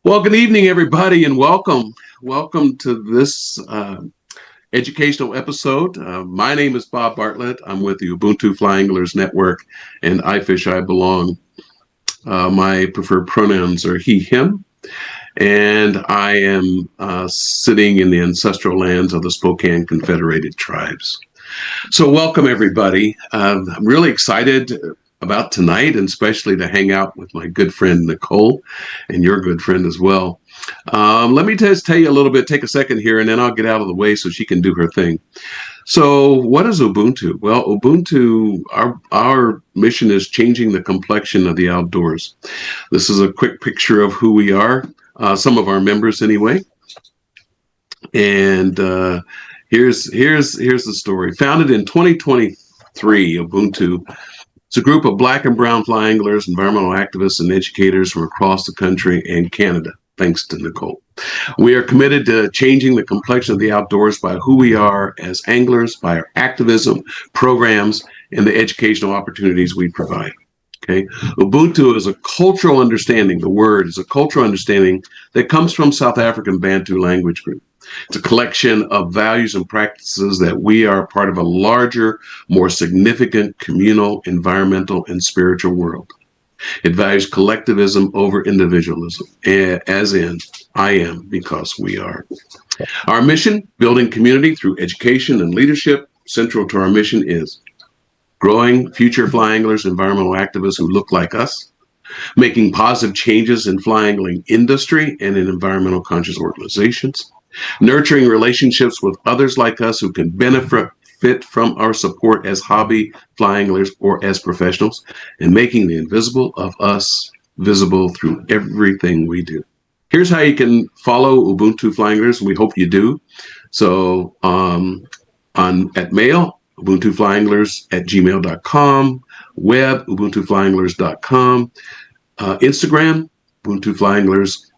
Well, good evening, everybody, and welcome. Welcome to this educational episode. My name is Bob Bartlett. I'm with the Ubuntu Fly Anglers Network and iFishiBelong. My preferred pronouns are he, him, and I am sitting in the ancestral lands of the Spokane Confederated Tribes. So welcome, everybody. I'm really excited about tonight, and especially to hang out with my good friend Nicole and your good friend as well. Let me just tell you a little bit, take a second here, and then I'll get out of the way so she can do her thing. So what is Ubuntu? Well, Ubuntu, our mission is changing the complexion of the outdoors. This is a quick picture of who we are, some of our members anyway. And here's the story. Founded in 2023, Ubuntu. It's a group of Black and brown fly anglers, environmental activists, and educators from across the country and Canada, thanks to Nicole. We are committed to changing the complexion of the outdoors by who we are as anglers, by our activism, programs, and the educational opportunities we provide. Okay, Ubuntu is a cultural understanding. The word is a cultural understanding that comes from South African Bantu language group. It's a collection of values and practices that we are part of a larger, more significant communal, environmental, and spiritual world. It values collectivism over individualism, as in, I am because we are. Our mission, building community through education and leadership. Central to our mission is growing future fly anglers, environmental activists who look like us, making positive changes in fly angling industry and in environmental conscious organizations, nurturing relationships with others like us who can benefit from our support as hobby fly anglers or as professionals, and making the invisible of us visible through everything we do. Here's how you can follow Ubuntu Fly Anglers. We hope you do. So at mail, ubuntuflyanglers@gmail.com, web, ubuntuflyanglers.com, Instagram, Ubuntu Fly Anglers,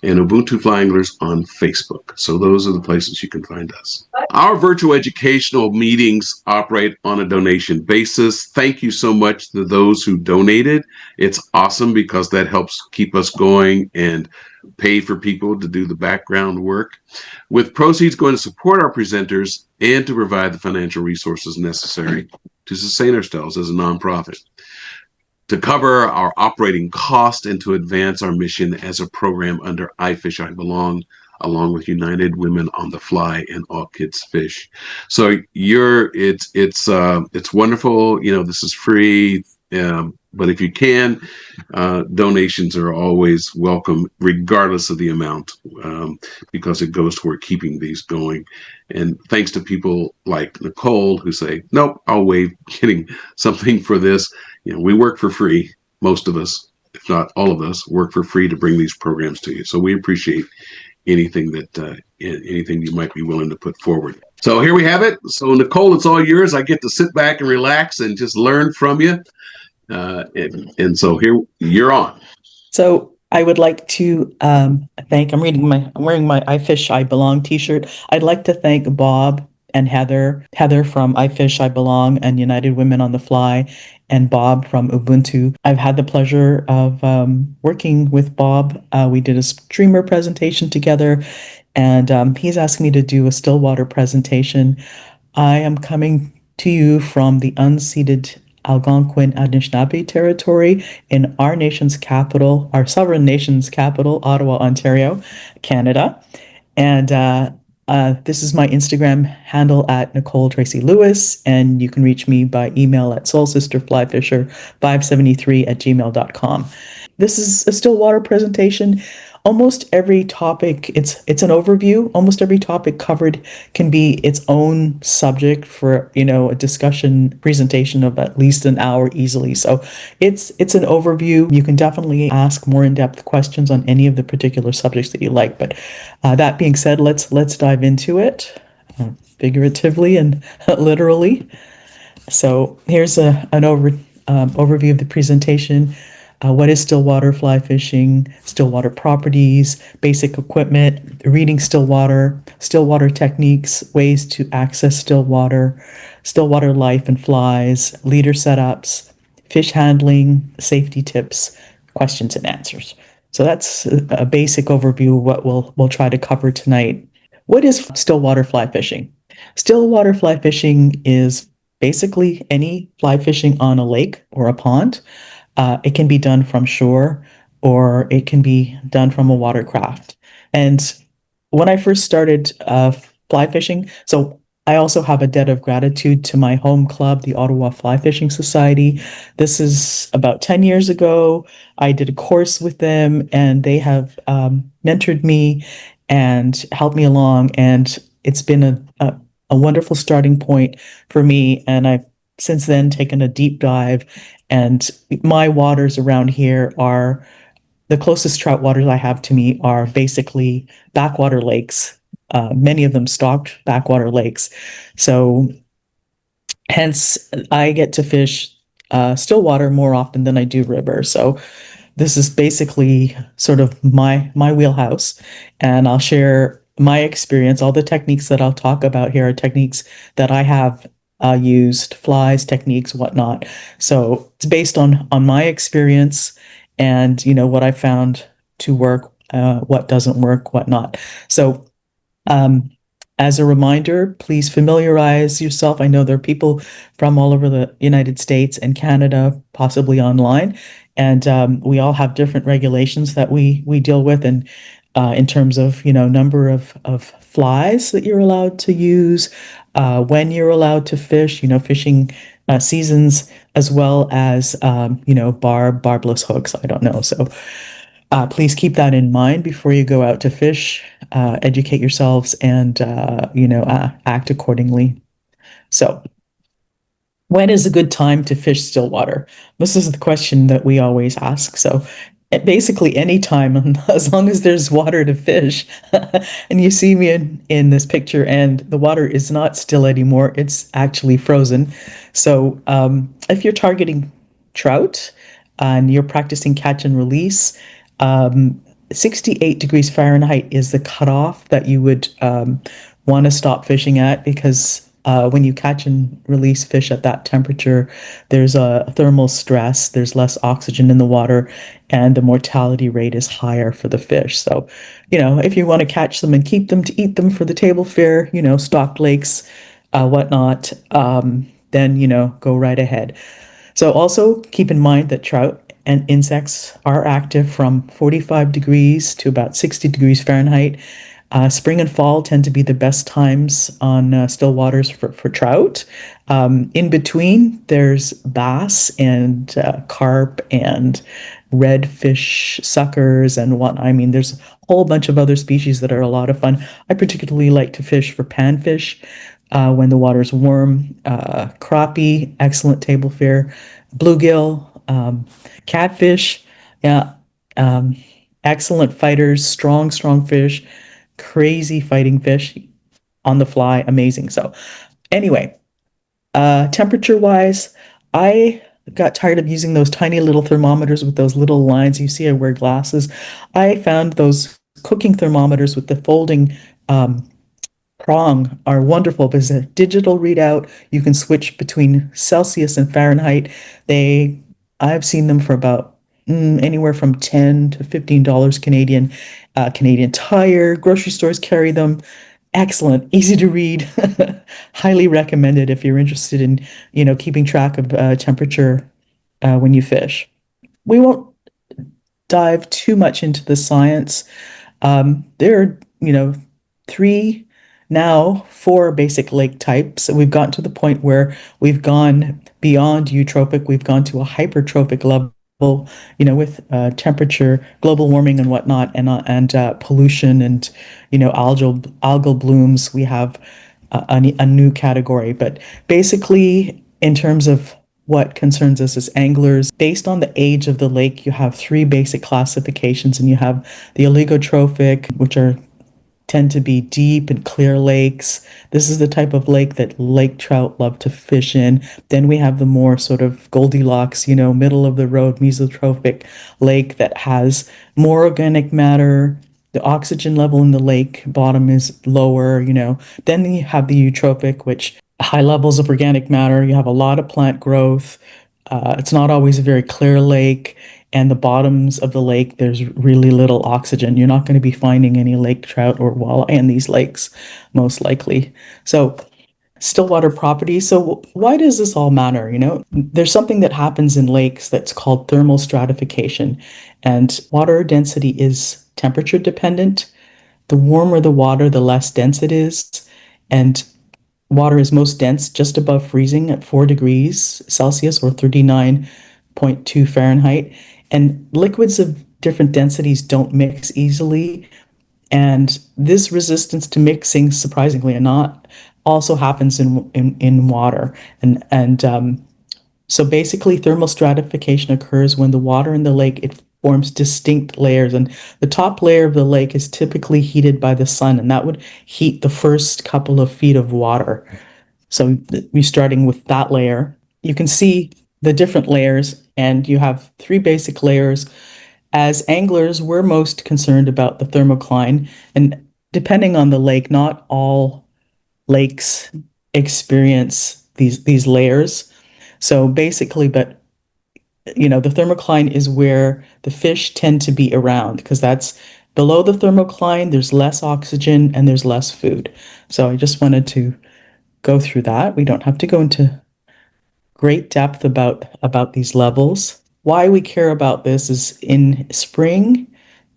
and Ubuntu Fly Anglers on Facebook. So those are the places you can find us. Our virtual educational meetings operate on a donation basis. Thank you so much to those who donated. It's awesome because that helps keep us going and pay for people to do the background work, with proceeds going to support our presenters and to provide the financial resources necessary to sustain ourselves as a nonprofit, to cover our operating cost, and to advance our mission as a program under iFishiBelong, along with United Women on the Fly and All Kids Fish. So it's wonderful. You know, this is free, but if you can, donations are always welcome, regardless of the amount, because it goes toward keeping these going. And thanks to people like Nicole who say, nope, I'll waive getting something for this. You know, we work for free. Most of us, if not all of us, work for free to bring these programs to you. So we appreciate anything you might be willing to put forward. So here we have it. So Nicole, it's all yours. I get to sit back and relax and just learn from you. And so here you're on. So I would like to thank. I'm wearing my iFishiBelong t-shirt. I'd like to thank Bob and Heather from iFishiBelong and United Women on the Fly, and Bob from Ubuntu. I've had the pleasure of working with Bob. We did a streamer presentation together, and he's asked me to do a Stillwater presentation. I am coming to you from the unceded Algonquin Anishinaabe territory in our nation's capital, our sovereign nation's capital, Ottawa, Ontario, Canada. And this is my Instagram handle at Nicole Tracey Lewis, and you can reach me by email at soulsisterflyfisher573@gmail.com. This is a Stillwater presentation. Almost every topic, it's an overview. Almost every topic covered can be its own subject for, a discussion presentation of at least an hour easily. So it's an overview. You can definitely ask more in-depth questions on any of the particular subjects that you like. But that being said, let's dive into it, figuratively and literally. So here's an overview of the presentation. What is Stillwater fly fishing, Stillwater properties, basic equipment, reading Stillwater, Stillwater techniques, ways to access Stillwater, Stillwater life and flies, leader setups, fish handling, safety tips, questions and answers. So that's a basic overview of what we'll try to cover tonight. What is stillwater fly fishing? Stillwater fly fishing is basically any fly fishing on a lake or a pond. It can be done from shore or it can be done from a watercraft. And when I first started fly fishing, so I also have a debt of gratitude to my home club, the Ottawa Fly Fishing Society. This is about 10 years ago. I did a course with them and they have mentored me and helped me along. And it's been a wonderful starting point for me. And I've since then taken a deep dive. And my waters around here are the closest trout waters I have to me are basically backwater lakes, many of them stocked backwater lakes. So hence, I get to fish stillwater more often than I do river. So this is basically sort of my wheelhouse, and I'll share my experience. All the techniques that I'll talk about here are techniques that I have used, flies, techniques, whatnot. So it's based on my experience, and what I found to work, what doesn't work, whatnot. So um, as a reminder, please familiarize yourself. I know there are people from all over the United States and Canada, possibly online, and we all have different regulations that we deal with, and in terms of number of flies that you're allowed to use, when you're allowed to fish, fishing seasons, as well as barbless hooks. I don't know, so. Please keep that in mind before you go out to fish. Educate yourselves and act accordingly. So, when is a good time to fish stillwater? This is the question that we always ask. So, basically any time, as long as there's water to fish. And you see me in this picture, and the water is not still anymore. It's actually frozen. So, if you're targeting trout and you're practicing catch and release, 68 degrees Fahrenheit is the cutoff that you would want to stop fishing at, because when you catch and release fish at that temperature, there's a thermal stress, there's less oxygen in the water, and the mortality rate is higher for the fish. So, if you want to catch them and keep them to eat them for the table fare, stocked lakes, whatnot, then, go right ahead. So also keep in mind that trout and insects are active from 45 degrees to about 60 degrees Fahrenheit. Spring and fall tend to be the best times on still waters for trout. In between, there's bass and carp and redfish suckers and what. I mean, there's a whole bunch of other species that are a lot of fun. I particularly like to fish for panfish when the water's warm. Crappie, excellent table fare. Bluegill, catfish, yeah, excellent fighters, strong fish, crazy fighting fish on the fly, amazing. So, anyway, temperature wise, I got tired of using those tiny little thermometers with those little lines. You see, I wear glasses. I found those cooking thermometers with the folding prong are wonderful because a digital readout, you can switch between Celsius and Fahrenheit. I've seen them for about anywhere from $10 to $15 Canadian. Canadian Tire, grocery stores carry them. Excellent, easy to read. Highly recommended if you're interested in, keeping track of temperature when you fish. We won't dive too much into the science. There are, three, now four basic lake types. We've gotten to the point where we've gone beyond eutrophic. We've gone to a hypertrophic level, with temperature, global warming and whatnot, and pollution and, algal blooms. We have a new category. But basically, in terms of what concerns us as anglers, based on the age of the lake, you have three basic classifications, and you have the oligotrophic, which tend to be deep and clear lakes. This is the type of lake that lake trout love to fish in. Then we have the more sort of Goldilocks, middle of the road mesotrophic lake that has more organic matter. The oxygen level in the lake bottom is lower, Then you have the eutrophic, which high levels of organic matter. You have a lot of plant growth, It's not always a very clear lake, and the bottoms of the lake, there's really little oxygen. You're not going to be finding any lake trout or walleye in these lakes, most likely. So, stillwater properties. So, why does this all matter? There's something that happens in lakes that's called thermal stratification, and water density is temperature dependent. The warmer the water, the less dense it is. And water is most dense just above freezing at 4 degrees Celsius or 39.2 Fahrenheit. And liquids of different densities don't mix easily. And this resistance to mixing, surprisingly or not, also happens in water. So basically, thermal stratification occurs when the water in the lake, it forms distinct layers, and the top layer of the lake is typically heated by the sun, and that would heat the first couple of feet of water. So you're starting with that layer. You can see the different layers, and you have three basic layers. As anglers, we're most concerned about the thermocline, and depending on the lake, not all lakes experience these layers. So basically, but the thermocline is where the fish tend to be around because that's below the thermocline, there's less oxygen and there's less food. So I just wanted to go through that. We don't have to go into great depth about these levels. Why we care about this is in spring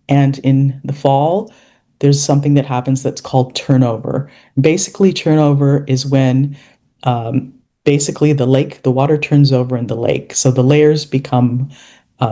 and in the fall, there's something that happens that's called turnover. Basically, turnover is when basically the water turns over in the lake. So the layers become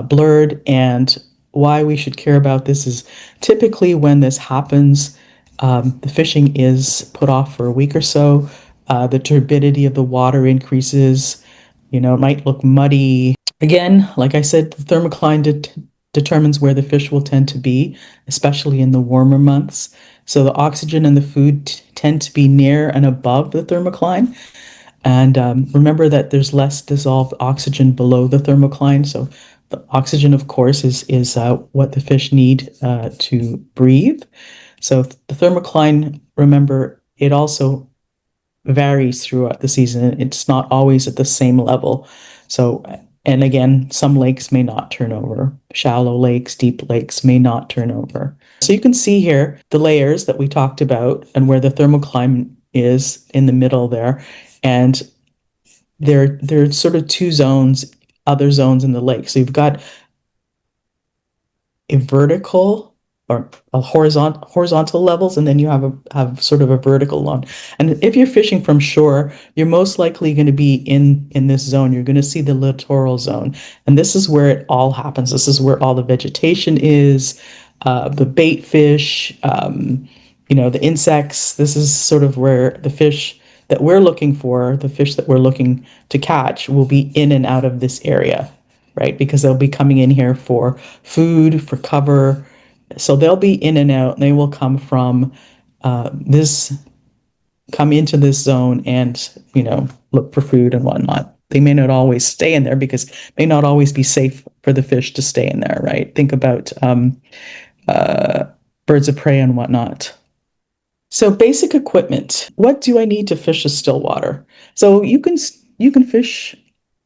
blurred. And why we should care about this is typically when this happens, the fishing is put off for a week or so. The turbidity of the water increases. It might look muddy. Again, like I said, the thermocline determines where the fish will tend to be, especially in the warmer months. So the oxygen and the food tend to be near and above the thermocline. And remember that there's less dissolved oxygen below the thermocline. So the oxygen, of course, is what the fish need to breathe. So the thermocline, remember, it also varies throughout the season. It's not always at the same level. So, and again, some lakes may not turn over. Shallow lakes, deep lakes may not turn over. So you can see here the layers that we talked about and where the thermocline is in the middle there. And there's sort of two zones, other zones in the lake. So you've got a vertical or a horizontal levels, and then you have sort of a vertical one. And if you're fishing from shore, you're most likely going to be in this zone. You're going to see the littoral zone, and this is where it all happens. This is where all the vegetation is, the bait fish, the insects. This is sort of where the fish that we're looking for, the fish that we're looking to catch, will be in and out of this area, right? Because they'll be coming in here for food, for cover. So they'll be in and out, and they will come from come into this zone and, look for food and whatnot. They may not always stay in there because it may not always be safe for the fish to stay in there, right? Think about birds of prey and whatnot. So basic equipment. What do I need to fish a stillwater? So you can fish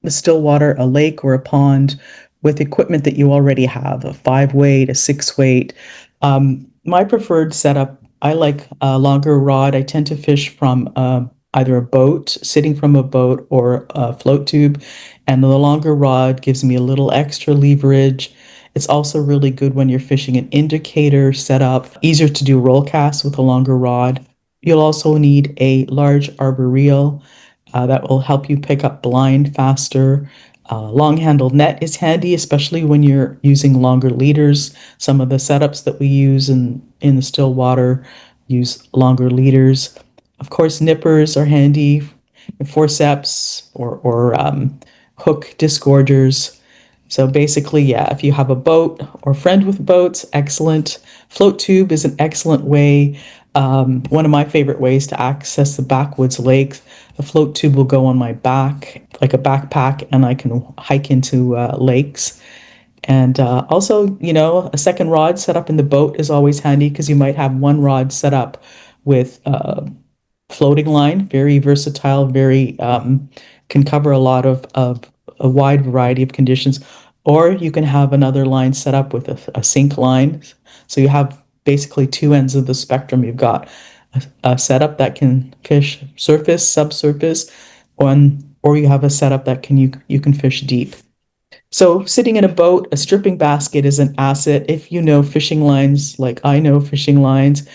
the stillwater, a lake or a pond, with equipment that you already have, a 5-weight, a 6-weight. My preferred setup, I like a longer rod. I tend to fish from either a boat, sitting from a boat, or a float tube. And the longer rod gives me a little extra leverage. It's also really good when you're fishing an indicator setup. Easier to do roll casts with a longer rod. You'll also need a large arbor reel that will help you pick up blind faster. Long-handled net is handy, especially when you're using longer leaders. Some of the setups that we use in the still water use longer leaders. Of course, nippers are handy, forceps or hook disgorgers. So basically, yeah, if you have a boat or friend with boats, excellent. Float tube is an excellent way. One of my favorite ways to access the backwoods lake. The float tube will go on my back like a backpack, and I can hike into lakes. And also, a second rod set up in the boat is always handy because you might have one rod set up with floating line, very versatile, very can cover a lot of a wide variety of conditions. Or you can have another line set up with a sink line. So you have basically two ends of the spectrum. You've got a setup that can fish surface, subsurface, or you have a setup that you can fish deep. So sitting in a boat, a stripping basket is an asset. If you know fishing lines, like I know fishing lines,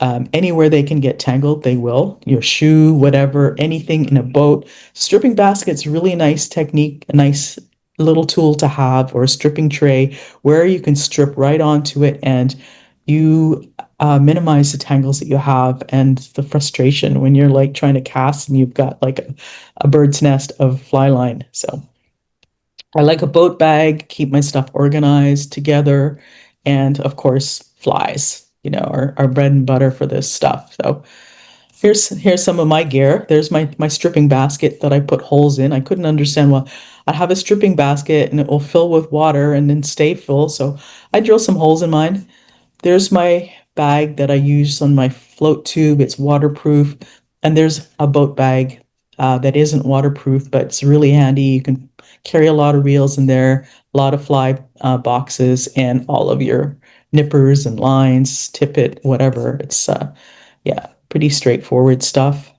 anywhere they can get tangled, they will. Your shoe, whatever, anything in a boat. Stripping basket's really nice technique, a nice little tool to have, or a stripping tray where you can strip right onto it and you minimize the tangles that you have and the frustration when you're like trying to cast and you've got like a bird's nest of fly line. So I like a boat bag, keep my stuff organized together, and of course, flies, are bread and butter for this stuff. So here's some of my gear. There's my stripping basket that I put holes in. I couldn't understand why I have a stripping basket and it will fill with water and then stay full. So I drill some holes in mine. There's my bag that I use on my float tube. It's waterproof. And there's a boat bag that isn't waterproof, but it's really handy. You can carry a lot of reels in there, a lot of fly boxes, and all of your nippers and lines, tippet, whatever. It's, yeah, pretty straightforward stuff.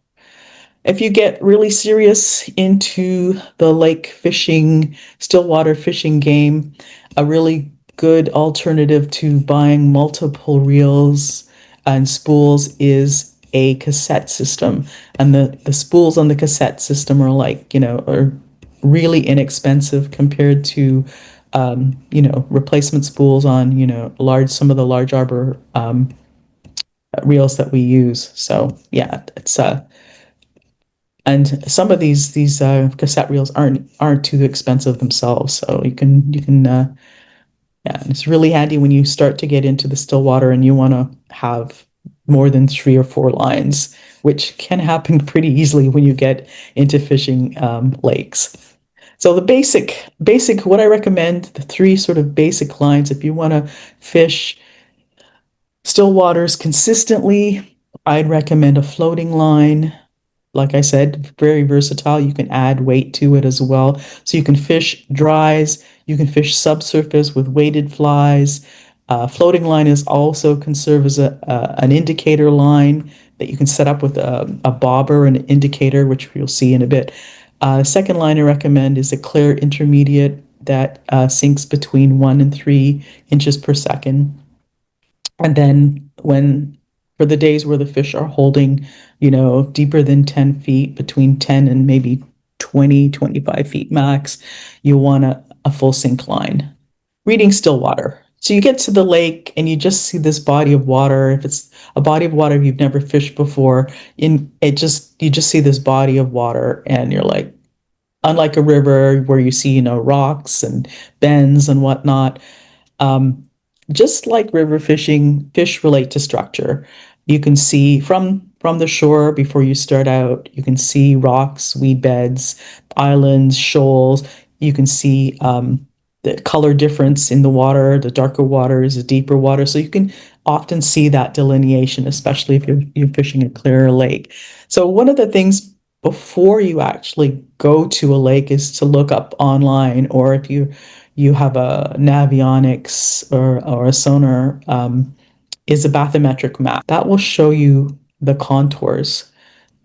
If you get really serious into the lake fishing, stillwater fishing game, a really good alternative to buying multiple reels and spools is a cassette system. And the spools on the cassette system are like, are really inexpensive compared to, replacement spools on, some of the large arbor reels that we use. So yeah, it's and some of these cassette reels aren't too expensive themselves, so you can yeah, and it's really handy when you start to get into the Stillwater and you want to have more than 3 or 4 lines, which can happen pretty easily when you get into fishing lakes. So the basic what I recommend, the 3 sort of basic lines if you want to fish still waters consistently, I'd recommend a floating line. Like I said, very versatile. You can add weight to it as well. So you can fish dries, you can fish subsurface with weighted flies. Floating line is also can serve as an indicator line that you can set up with a bobber and an indicator, which you'll see in a bit. Second line I recommend is a clear intermediate that sinks between 1 and 3 inches per second. And then for the days where the fish are holding, deeper than 10 feet, between 10 and maybe 20, 25 feet max, you want a full sink line. Reading still water. So you get to the lake and you just see this body of water. If it's a body of water you've never fished before, you just see this body of water and you're like, unlike a river where you see, rocks and bends and whatnot, um, just like river fishing, fish relate to structure. You can see from the shore before you start out, you can see rocks, weed beds, islands, shoals. You can see the color difference in the water. The darker water is the deeper water. So you can often see that delineation, especially if you're fishing a clearer lake. So one of the things before you actually go to a lake is to look up online, or if you have a Navionics or a sonar, is a bathymetric map that will show you the contours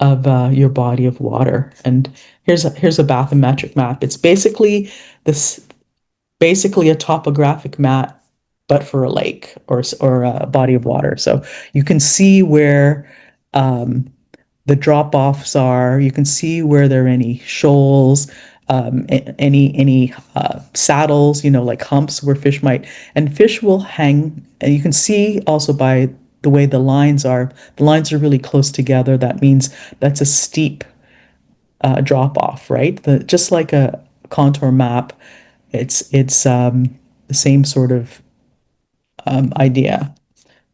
of your body of water. And here's a bathymetric map. It's basically a topographic map, but for a lake or a body of water. So you can see where the drop offs are. You can see where there are any shoals, any saddles, like humps where fish might, and fish will hang. And you can see also by the way the lines are. The lines are really close together. That means that's a steep drop off, right? Just like a contour map, it's the same sort of idea.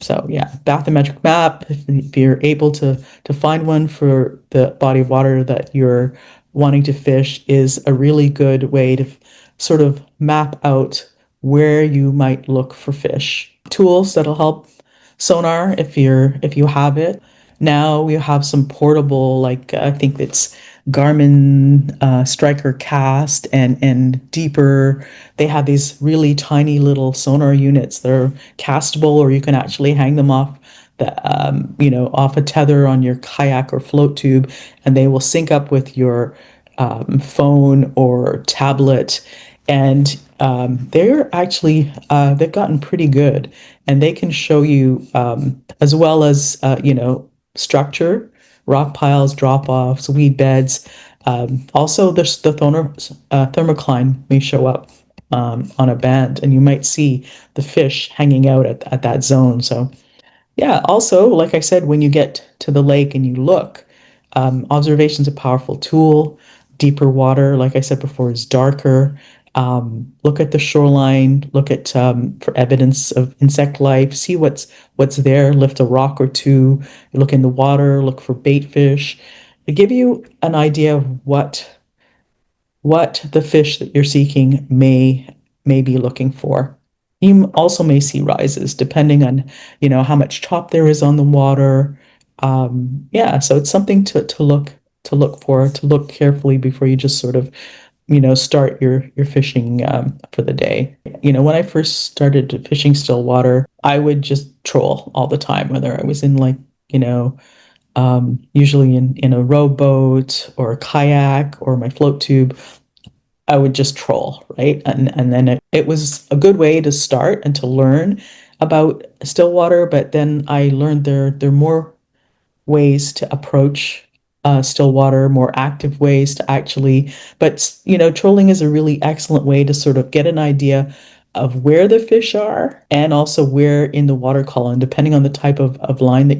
So yeah, bathymetric map. If you're able to find one for the body of water that you're wanting to fish, is a really good way to sort of map out where you might look for fish. Tools that'll help: sonar if you have it. Now we have some portable, like I think it's Garmin Striker Cast and Deeper. They have these really tiny little sonar units that are castable, or you can actually hang them off off a tether on your kayak or float tube, and they will sync up with your phone or tablet. And they're actually they've gotten pretty good, and they can show you as well as structure, rock piles, drop offs, weed beds. Also, the thermocline may show up on a band, and you might see the fish hanging out at that zone. So yeah, also, like I said, when you get to the lake and you look, observation's a powerful tool. Deeper water, like I said before, is darker. Look at the shoreline, look at for evidence of insect life, see what's there, lift a rock or two, look in the water, look for bait fish. To give you an idea of what the fish that you're seeking may be looking for. You also may see rises depending on, how much chop there is on the water. Yeah, so it's something to look for, to look carefully before you just sort of, start your fishing for the day. When I first started fishing Stillwater, I would just troll all the time, whether I was in like, usually in a rowboat or a kayak or my float tube. I would just troll, right? And then it was a good way to start and to learn about Stillwater, but then I learned there are more ways to approach Stillwater, more active ways to actually, but trolling is a really excellent way to sort of get an idea of where the fish are and also where in the water column, depending on the type of line that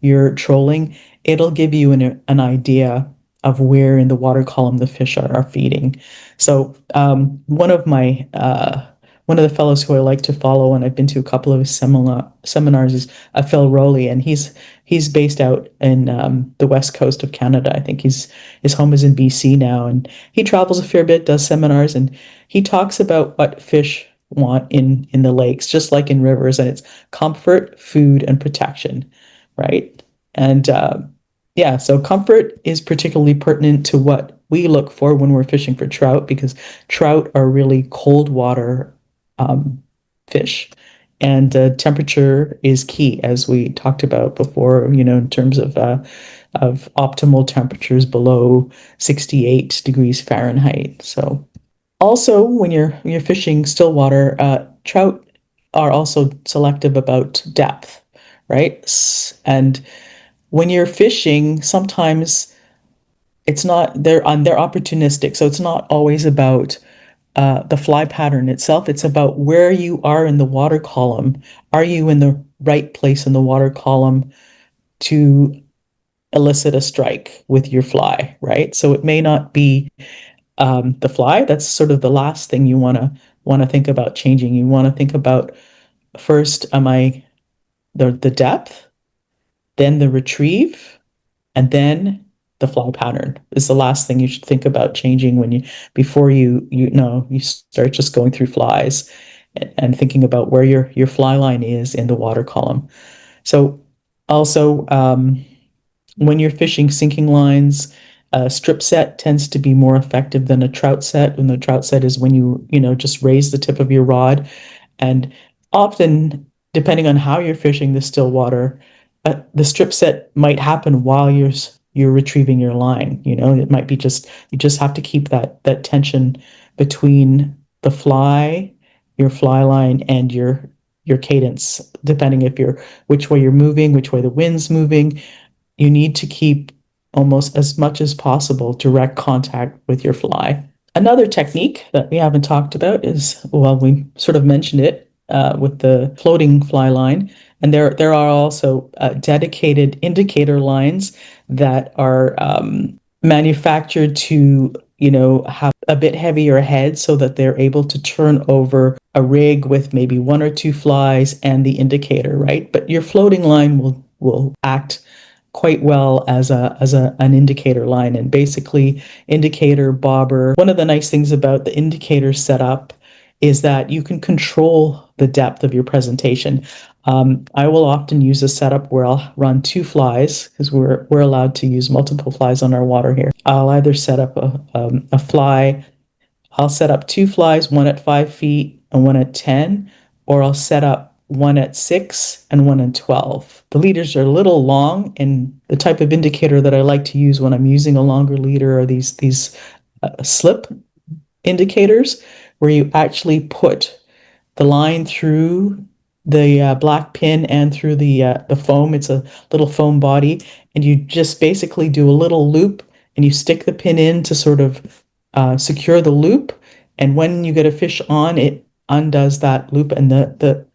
you're trolling, it'll give you an idea of where in the water column the fish are feeding. So one of the fellows who I like to follow, and I've been to a couple of his seminars, is Phil Rowley, and he's based out in the west coast of Canada. I think his home is in BC now, and he travels a fair bit, does seminars, and he talks about what fish want in the lakes, just like in rivers, and it's comfort, food, and protection, right? And yeah, so comfort is particularly pertinent to what we look for when we're fishing for trout, because trout are really cold water fish. And temperature is key, as we talked about before, in terms of optimal temperatures below 68 degrees Fahrenheit. So also, when you're fishing Stillwater, trout are also selective about depth, right? And when you're fishing, sometimes it's not they're opportunistic, so it's not always about the fly pattern itself. It's about where you are in the water column. Are you in the right place in the water column to elicit a strike with your fly, right? So it may not be the fly. That's sort of the last thing you want to think about changing. You want to think about first, am I the depth, then the retrieve, and then the fly pattern is the last thing you should think about changing before you start just going through flies and thinking about where your fly line is in the water column. So also, when you're fishing sinking lines, a strip set tends to be more effective than a trout set. And the trout set is when you just raise the tip of your rod, and often, depending on how you're fishing the still water, the strip set might happen while you're retrieving your line. It might be you just have to keep that tension between the fly, your fly line, and your cadence, depending which way you're moving, which way the wind's moving. You need to keep almost as much as possible direct contact with your fly. Another technique that we haven't talked about is, well, we sort of mentioned it with the floating fly line, and there are also dedicated indicator lines that are manufactured to have a bit heavier head so that they're able to turn over a rig with maybe one or two flies and the indicator, right? But your floating line will act quite well as an indicator line, and basically indicator, bobber. One of the nice things about the indicator setup is that you can control the depth of your presentation. I will often use a setup where I'll run 2 flies because we're allowed to use multiple flies on our water here. I'll either set up a fly. I'll set up 2 flies, one at 5 feet and one at 10, or I'll set up one at 6 and one at 12. The leaders are a little long, and the type of indicator that I like to use when I'm using a longer leader are these slip indicators, where you actually put the line through the black pin and through the foam. It's a little foam body, and you just basically do a little loop, and you stick the pin in to sort of secure the loop. And when you get a fish on, it undoes that loop, and the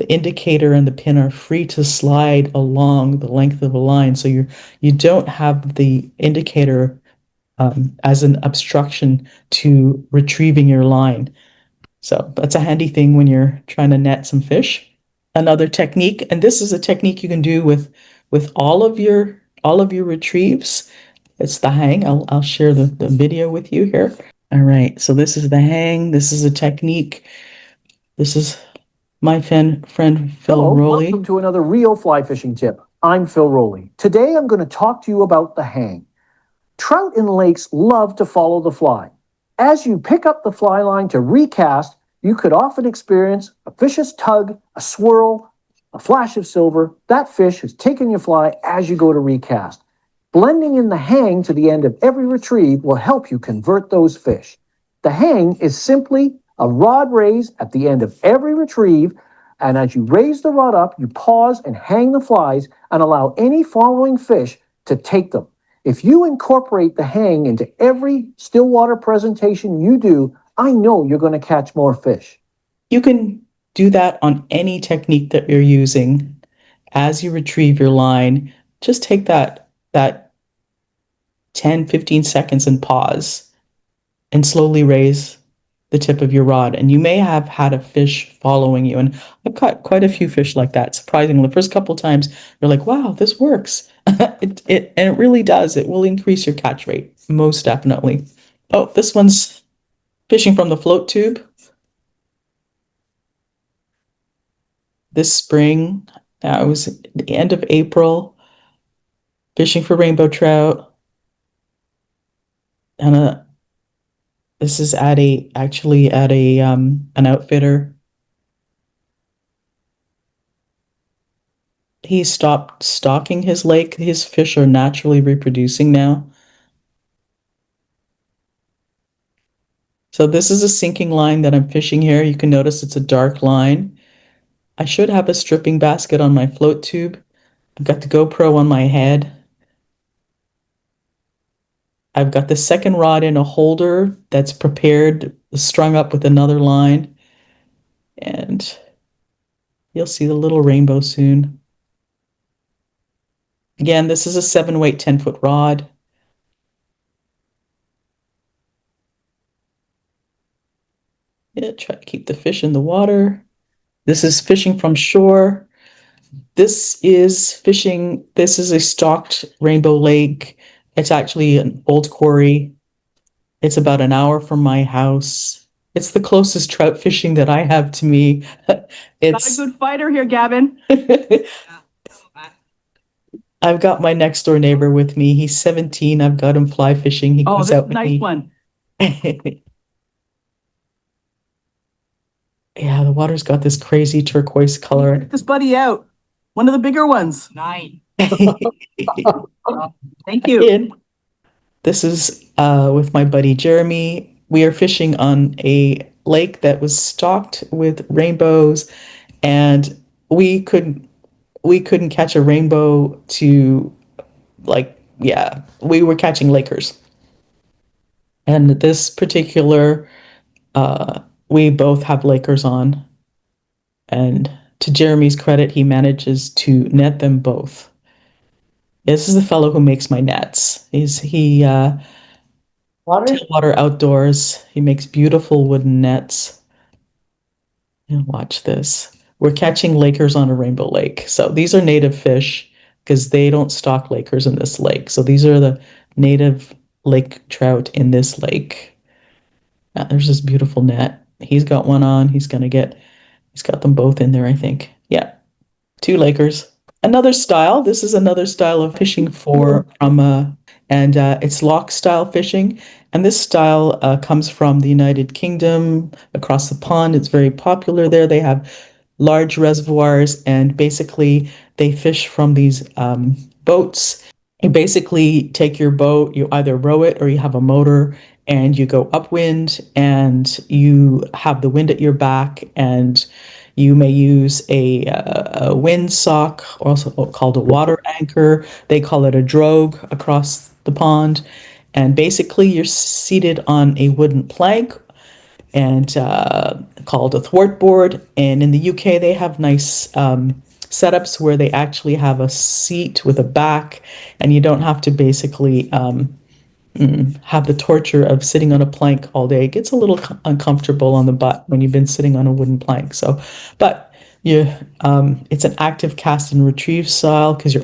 indicator and the pin are free to slide along the length of the line. So you don't have the indicator as an obstruction to retrieving your line. So that's a handy thing when you're trying to net some fish. Another technique, and this is a technique you can do with all of your retrieves. It's the hang. I'll share the video with you here. All right, so this is the hang. This is a technique. This is my friend Phil Hello, Rowley. welcome to another real fly fishing tip. I'm Phil Rowley. Today I'm going to talk to you about the hang. Trout in lakes love to follow the fly. As you pick up the fly line to recast, you could often experience a fish's tug, a swirl, a flash of silver. That fish has taken your fly as you go to recast. Blending in the hang to the end of every retrieve will help you convert those fish. The hang is simply a rod raise at the end of every retrieve, and as you raise the rod up, you pause and hang the flies and allow any following fish to take them. If you incorporate the hang into every Stillwater presentation you do, I know you're going to catch more fish. You can do that on any technique that you're using. As you retrieve your line, just take that 10, 15 seconds and pause and slowly raise the tip of your rod. And you may have had a fish following you. And I've caught quite a few fish like that. Surprisingly, the first couple times you're like, wow, this works. And it really does. It will increase your catch rate, most definitely. Oh, this one's fishing from the float tube. This spring, it was the end of April, fishing for rainbow trout. And this is actually at an outfitter. He stopped stocking his lake. His fish are naturally reproducing now. So this is a sinking line that I'm fishing here. You can notice it's a dark line. I should have a stripping basket on my float tube. I've got the GoPro on my head. I've got the second rod in a holder that's prepared, strung up with another line. And you'll see the little rainbow soon. Again, this is a 7-weight, 10-foot rod. Yeah, try to keep the fish in the water. This is fishing from shore. This is a stocked rainbow lake. It's actually an old quarry. It's about an hour from my house. It's the closest trout fishing that I have to me. It's not a good fighter here, Gavin. I've got my next door neighbor with me. He's 17. I've got him fly fishing. He goes out with nice me. One. Yeah, the water's got this crazy turquoise color. Get this buddy out. One of the bigger ones. 9. Thank you. This is with my buddy Jeremy. We are fishing on a lake that was stocked with rainbows, and we couldn't catch a rainbow to, we were catching Lakers. And this particular, we both have Lakers on. And to Jeremy's credit, he manages to net them both. This is the fellow who makes my nets. Stillwater Outdoors. He makes beautiful wooden nets. And watch this. We're catching Lakers on a rainbow lake. So these are native fish because they don't stock Lakers in this lake. So these are the native lake trout in this lake. There's this beautiful net. He's got one on. He's got them both in there, I think. Yeah. Two Lakers. Another style. This is another style of fishing and it's lock style fishing. And this style comes from the United Kingdom across the pond. It's very popular there. They have large reservoirs, and basically they fish from these boats. You basically take your boat, you either row it or you have a motor, and you go upwind and you have the wind at your back, and you may use a windsock, also called a water anchor. They call it a drogue across the pond. And basically, you're seated on a wooden plank and called a thwart board. And in the UK, they have nice setups where they actually have a seat with a back, and you don't have to basically have the torture of sitting on a plank all day. It gets a little uncomfortable on the butt when you've been sitting on a wooden plank. So, but it's an active cast and retrieve style because you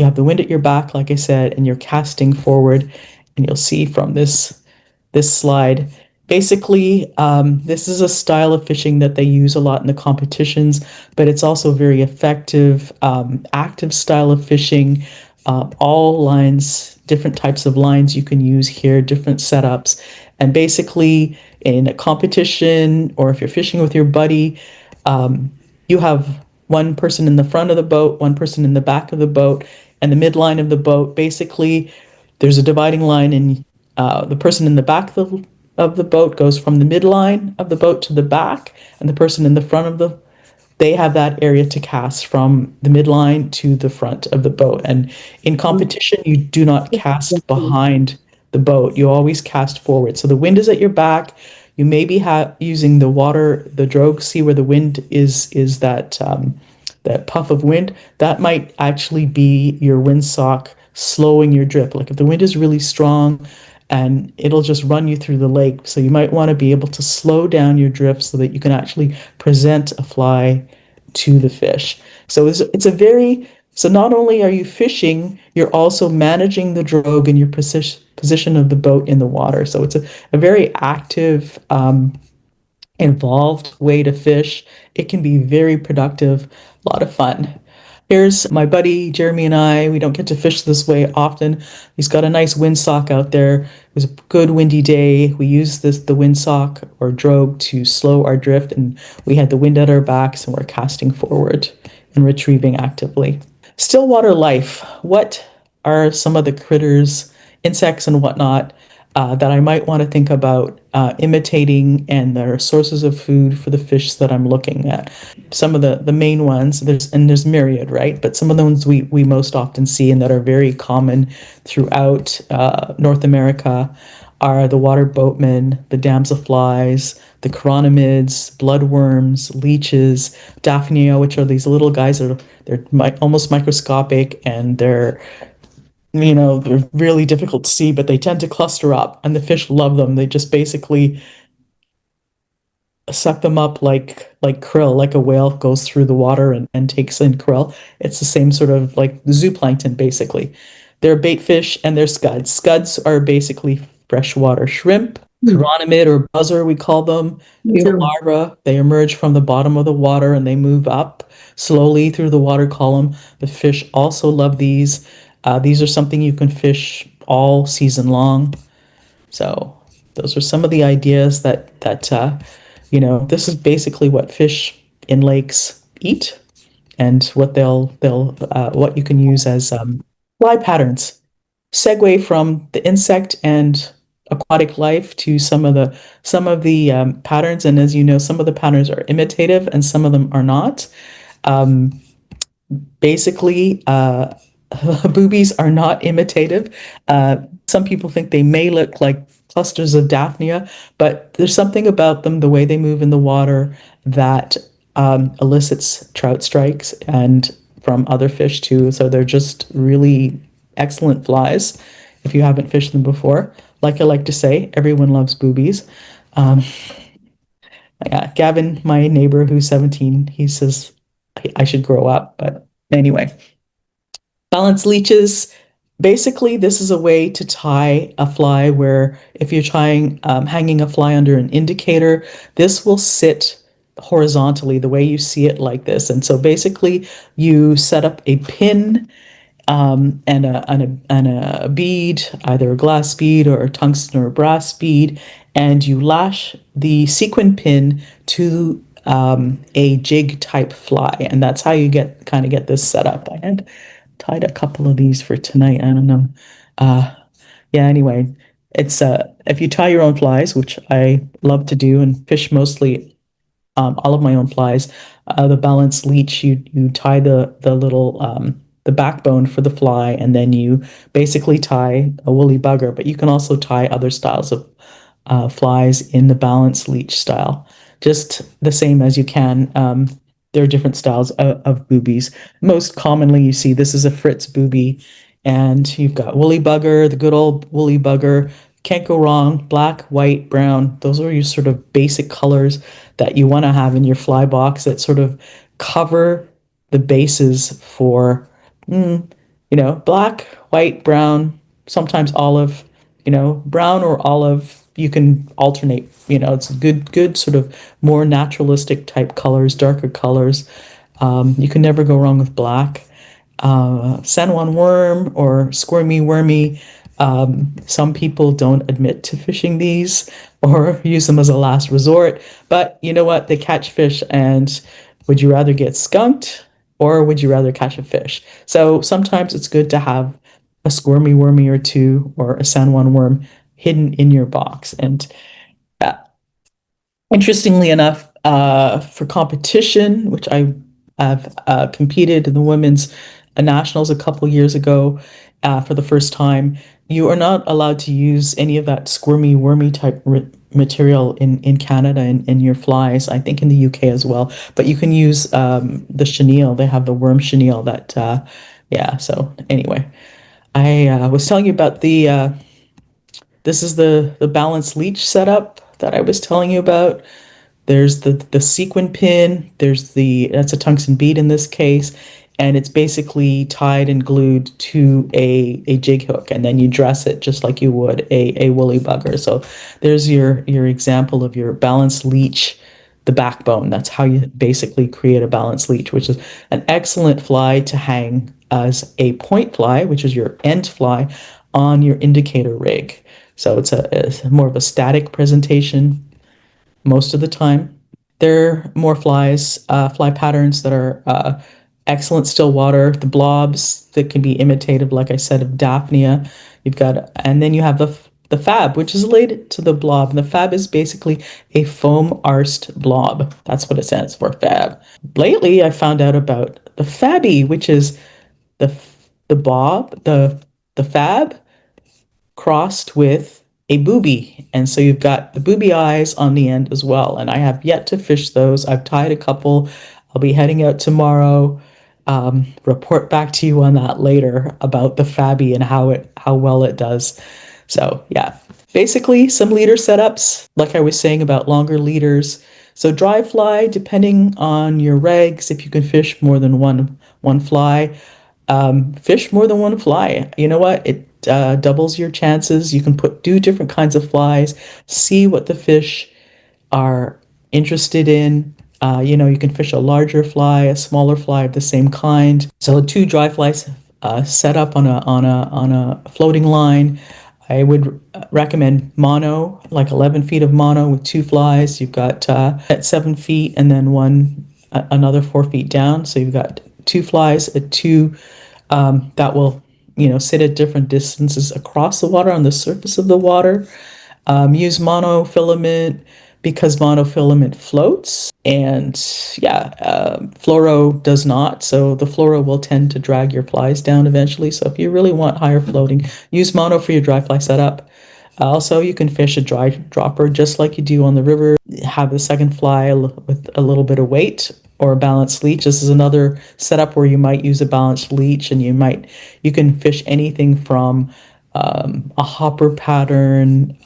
have the wind at your back, like I said, and you're casting forward. And you'll see from this slide. Basically, this is a style of fishing that they use a lot in the competitions, but it's also very effective, active style of fishing. All lines, different types of lines you can use here, different setups. And basically, in a competition, or if you're fishing with your buddy, you have one person in the front of the boat, one person in the back of the boat, and the midline of the boat. Basically, there's a dividing line, and the person in the back of the boat goes from the midline of the boat to the back, and the person in the front of they have that area to cast from the midline to the front of the boat. And in competition, you do not cast behind the boat. You always cast forward. So the wind is at your back. You may be using the drogue. See where the wind is that puff of wind. That might actually be your windsock slowing your drift. Like if the wind is really strong, and it'll just run you through the lake. So you might want to be able to slow down your drift so that you can actually present a fly to the fish. So so not only are you fishing, you're also managing the drogue and your position of the boat in the water. So it's a very active, involved way to fish. It can be very productive, a lot of fun. Here's my buddy Jeremy and I. We don't get to fish this way often. He's got a nice windsock out there. It was a good windy day. We used the windsock or drogue to slow our drift, and we had the wind at our backs, and we're casting forward and retrieving actively. Stillwater life. What are some of the critters, insects and whatnot, that I might want to think about imitating, and their sources of food for the fish that I'm looking at? Some of the main ones, there's myriad, right? But some of the ones we most often see and that are very common throughout North America are the water boatmen, the damselflies, the chironomids, bloodworms, leeches, daphnia, which are these little guys they're almost microscopic, and they're really difficult to see, but they tend to cluster up, and the fish love them. They just basically suck them up like krill, like a whale goes through the water and takes in krill. It's the same sort of like zooplankton, basically. They're bait fish, and they're scuds. Scuds are basically freshwater shrimp. Chironomid, or buzzer, we call them. It's a larva. They emerge from the bottom of the water, and they move up slowly through the water column. The fish also love these. These are something you can fish all season long. So those are some of the ideas that this is basically what fish in lakes eat, and what what you can use as fly patterns. Segue from the insect and aquatic life to some of the patterns. And as you know, some of the patterns are imitative and some of them are not. Basically, boobies are not imitative. Some people think they may look like clusters of daphnia, but there's something about them, the way they move in the water, that elicits trout strikes and from other fish too. So they're just really excellent flies if you haven't fished them before. Like I like to say, everyone loves boobies. Gavin, my neighbor who's 17, he says I should grow up, but anyway. Balance leeches. Basically, this is a way to tie a fly where if you're hanging a fly under an indicator, this will sit horizontally, the way you see it like this. And so basically you set up a pin and a bead, either a glass bead or a tungsten or a brass bead, and you lash the sequin pin to a jig type fly, and that's how you kind of get this set up. I had tied a couple of these for tonight. I don't know. Yeah. Anyway, it's if you tie your own flies, which I love to do and fish mostly all of my own flies. The balance leech, you tie the little the backbone for the fly, and then you basically tie a woolly bugger. But you can also tie other styles of flies in the balance leech style, just the same as you can. There are different styles of boobies. Most commonly, you see this is a Fritz boobie, and you've got woolly bugger, the good old woolly bugger. Can't go wrong. Black, white, brown. Those are your sort of basic colors that you want to have in your fly box that sort of cover the bases for, black, white, brown, sometimes olive, brown or olive. You can alternate, it's good sort of more naturalistic type colors, darker colors. You can never go wrong with black. San Juan worm or squirmy wormy. Some people don't admit to fishing these or use them as a last resort, but you know what? They catch fish, and would you rather get skunked or would you rather catch a fish? So sometimes it's good to have a squirmy wormy or two or a San Juan worm hidden in your box. And interestingly enough, for competition, which I have competed in the women's nationals a couple years ago for the first time, you are not allowed to use any of that squirmy wormy type material in Canada in your flies. I think in the UK as well, but you can use the chenille. They have the worm chenille that so anyway, I was telling you about the this is the balance leech setup that I was telling you about. There's the sequin pin, that's a tungsten bead in this case, and it's basically tied and glued to a jig hook, and then you dress it just like you would a woolly bugger. So there's your example of your balance leech, the backbone. That's how you basically create a balance leech, which is an excellent fly to hang as a point fly, which is your end fly, on your indicator rig. So it's more of a static presentation most of the time. There are more fly patterns that are excellent Stillwater, the blobs that can be imitative, like I said, of Daphnia. And then you have the fab, which is related to the blob. And the fab is basically a foam arsed blob. That's what it stands for, fab. Lately, I found out about the fabby, which is the fab crossed with a booby. And so you've got the booby eyes on the end as well. And I have yet to fish those. I've tied a couple. I'll be heading out tomorrow. Report back to you on that later about the fabby and how well it does. So yeah, basically some leader setups, like I was saying about longer leaders. So dry fly, depending on your regs, if you can fish more than one fly, fish more than one fly. You know what? It doubles your chances. You can do different kinds of flies, see what the fish are interested in. You can fish a larger fly, a smaller fly of the same kind. So 2 dry flies set up on a floating line. I would recommend mono, like 11 feet of mono with 2 flies. You've got at 7 feet and then another 4 feet down. So you've got 2 flies at 2 that will sit at different distances across the water on the surface of the water. Use monofilament because monofilament floats, and fluoro does not. So the fluoro will tend to drag your flies down eventually. So if you really want higher floating, use mono for your dry fly setup. Also, you can fish a dry dropper just like you do on the river. Have the second fly with a little bit of weight, or a balanced leech. This is another setup where you might use a balanced leech, and you can fish anything from a hopper pattern,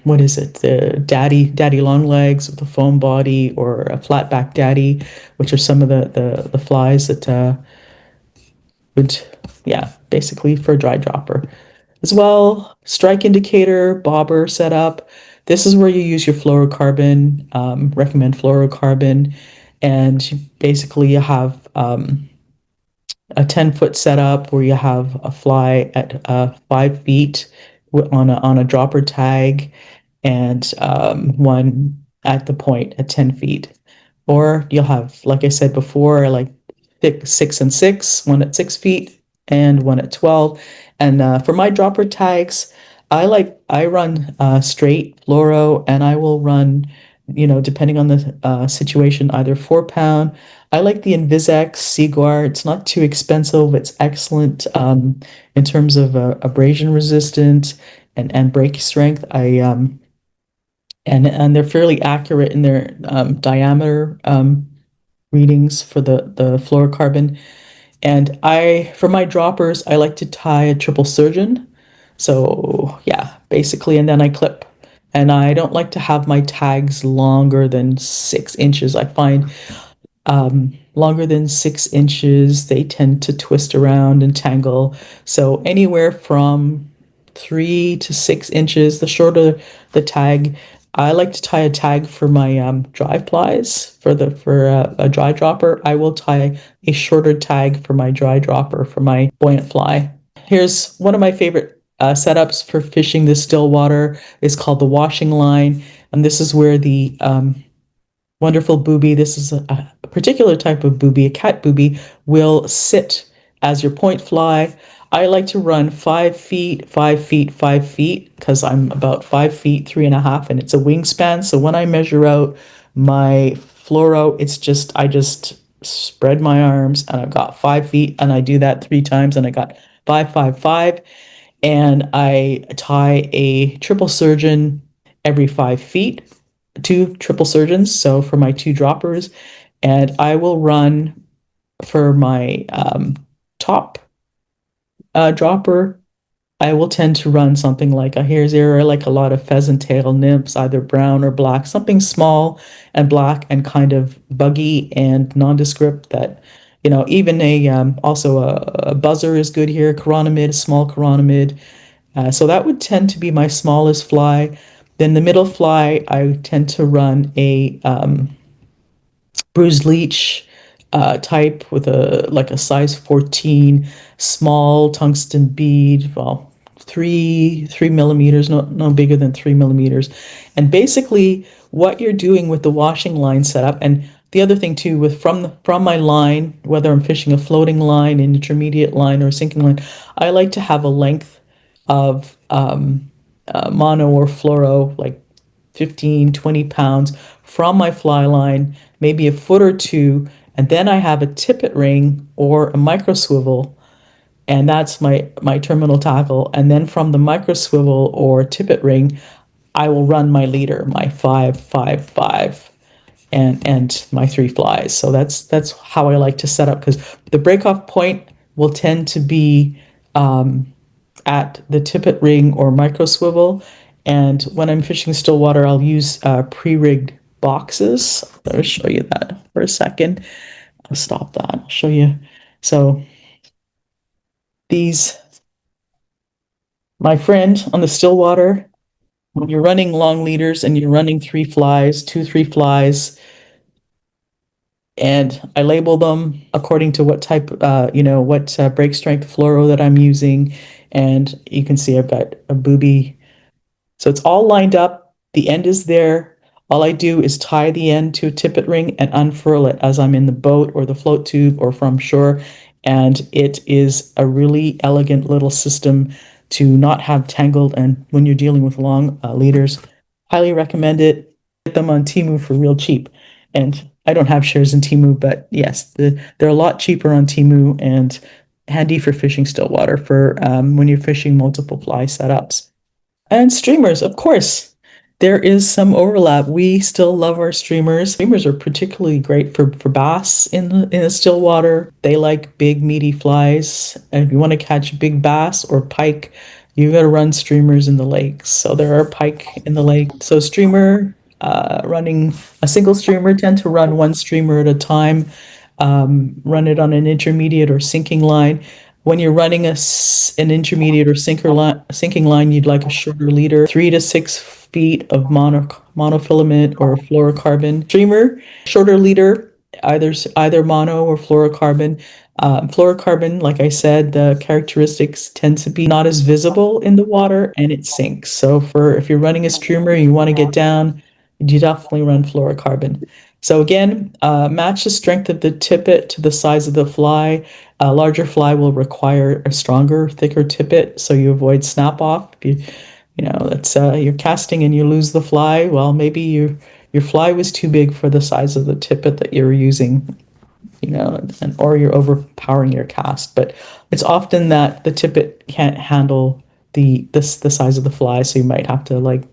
what is it? The daddy long legs with a foam body, or a flatback daddy, which are some of the flies that basically for a dry dropper. As well, strike indicator, bobber setup. This is where you use your fluorocarbon, recommend fluorocarbon, and basically you have a 10-foot setup where you have a fly at 5 feet on a dropper tag, and one at the point at 10 feet. Or you'll have, like I said before, like 6 and 6, one at 6 feet and one at 12. And for my dropper tags, I run straight fluoro, and I will run, depending on the situation, either 4 pound. I like the Invisex Seaguar. It's not too expensive. It's excellent in terms of abrasion resistant and break strength. And they're fairly accurate in their diameter readings for the fluorocarbon. And for my droppers, I like to tie a triple surgeon. So yeah, basically, and then I clip. And I don't like to have my tags longer than 6 inches. I find longer than 6 inches, they tend to twist around and tangle. So anywhere from 3 to 6 inches, the shorter the tag. I like to tie a tag for my dry plies. For a dry dropper, I will tie a shorter tag for my dry dropper for my buoyant fly. Here's one of my favorite setups for fishing the Stillwater. It's called the washing line, and this is where the wonderful booby, this is a particular type of booby, a cat booby, will sit as your point fly. I like to run 5 feet, 5 feet, 5 feet, because I'm about 5 feet, 3.5, and it's a wingspan. So when I measure out my fluoro, I just spread my arms and I've got 5 feet, and I do that 3 times, and I got 5, 5, 5. And I tie a triple surgeon every 5 feet, 2 triple surgeons, so for my 2 droppers. And I will run for my top dropper. I will tend to run something like here's there are like a lot of pheasant tail nymphs, either brown or black, something small and black and kind of buggy and nondescript that, even also a buzzer is good here, chironomid, a small chironomid. So that would tend to be my smallest fly. Then the middle fly, I tend to run a bruised leech type with a size 14 small tungsten bead. Well, 3 millimeters, no bigger than 3 millimeters. And basically, what you're doing with the washing line setup, and the other thing too, from my line, whether I'm fishing a floating line, an intermediate line, or a sinking line, I like to have a length of mono or fluoro, like 15, 20 pounds from my fly line, maybe a foot or two, and then I have a tippet ring or a micro swivel, and that's my terminal tackle. And then from the micro swivel or tippet ring, I will run my leader, my 5, 5, 5, and my 3 flies. So that's how I like to set up, because the breakoff point will tend to be at the tippet ring or micro swivel. And when I'm fishing Stillwater, I'll use pre-rigged boxes. I'll show you that for a second. I'll stop that. I'll show you. So these, my friend, on the Stillwater, when you're running long leaders and you're running 3 flies, 2, 3 flies, and I label them according to what type, what break strength fluoro that I'm using. And you can see I've got a booby. So it's all lined up. The end is there. All I do is tie the end to a tippet ring and unfurl it as I'm in the boat or the float tube or from shore. And it is a really elegant little system to not have tangled. And when you're dealing with long leaders, highly recommend it. Get them on Temu for real cheap. And I don't have shares in Temu, but yes, they're a lot cheaper on Temu and handy for fishing Stillwater for when you're fishing multiple fly setups. And streamers, of course. There is some overlap. We still love our streamers. Streamers are particularly great for bass in the Stillwater. They like big, meaty flies. And if you want to catch big bass or pike, you got to run streamers in the lakes. So there are pike in the lake. So streamer, running a single streamer, tend to run one streamer at a time. Run it on an intermediate or sinking line. When you're running an intermediate or sinking line, you'd like a shorter leader, 3 to 6 feet of monofilament or fluorocarbon streamer. Shorter leader, either mono or fluorocarbon. Fluorocarbon, like I said, the characteristics tend to be not as visible in the water and it sinks. So if you're running a streamer and you want to get down, you definitely run fluorocarbon. So again, match the strength of the tippet to the size of the fly. A larger fly will require a stronger, thicker tippet, so you avoid snap off. If that's you're casting and you lose the fly. Well, maybe your fly was too big for the size of the tippet that you're using, or you're overpowering your cast. But it's often that the tippet can't handle the size of the fly, so you might have to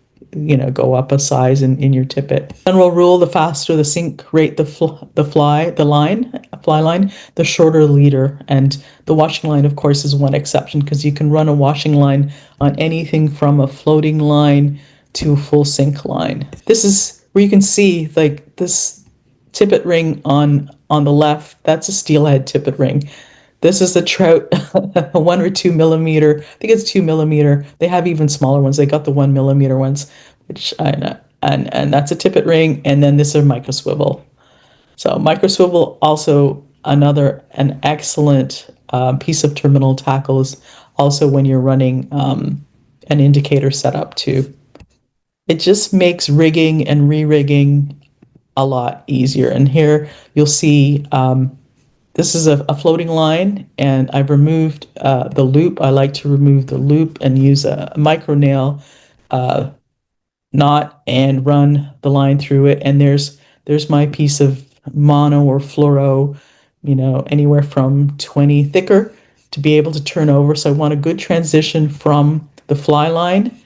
go up a size in your tippet. General rule: the faster the sink rate the fly line, the shorter the leader. And the washing line, of course, is one exception, because you can run a washing line on anything from a floating line to a full sink line. This is where you can see this tippet ring on the left. That's a steelhead tippet ring. This is the trout, 1 or 2 millimeter. I think it's 2 millimeter. They have even smaller ones. They got the 1 millimeter ones, which and that's a tippet ring. And then this is a micro swivel. So micro swivel, also an excellent piece of terminal tackle, is also when you're running an indicator setup too. It just makes rigging and re-rigging a lot easier. And here you'll see. This is a floating line, and I've removed the loop. I like to remove the loop and use a micro nail knot and run the line through it. And there's my piece of mono or fluoro, anywhere from 20 thicker to be able to turn over. So I want a good transition from the fly line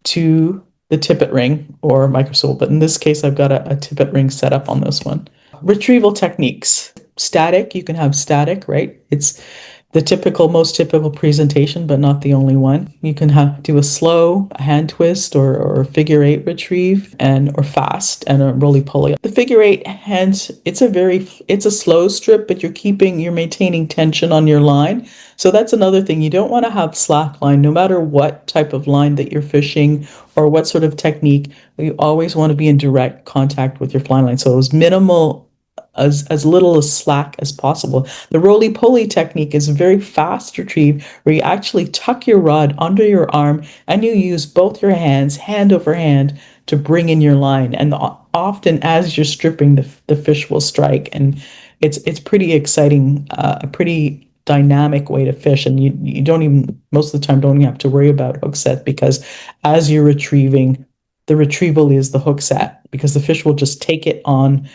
to the tippet ring or micro swivel. But in this case, I've got a tippet ring set up on this one. Retrieval techniques. Static, you can have static, right? It's the most typical presentation, but not the only one. You can do a slow, a hand twist, or figure 8 retrieve, or fast, and a roly-poly. The figure 8 hands, it's a slow strip, but you're maintaining tension on your line. So that's another thing. You don't want to have slack line, no matter what type of line that you're fishing or what sort of technique. You always want to be in direct contact with your fly line. So as minimal, as little as slack as possible. The roly-poly technique is a very fast retrieve where you actually tuck your rod under your arm and you use both your hands, hand over hand, to bring in your line. And often as you're stripping, the fish will strike. And it's pretty exciting, a pretty dynamic way to fish. And you don't even, most of the time, don't even have to worry about hook set, because as you're retrieving, the retrieval is the hook set, because the fish will just take it on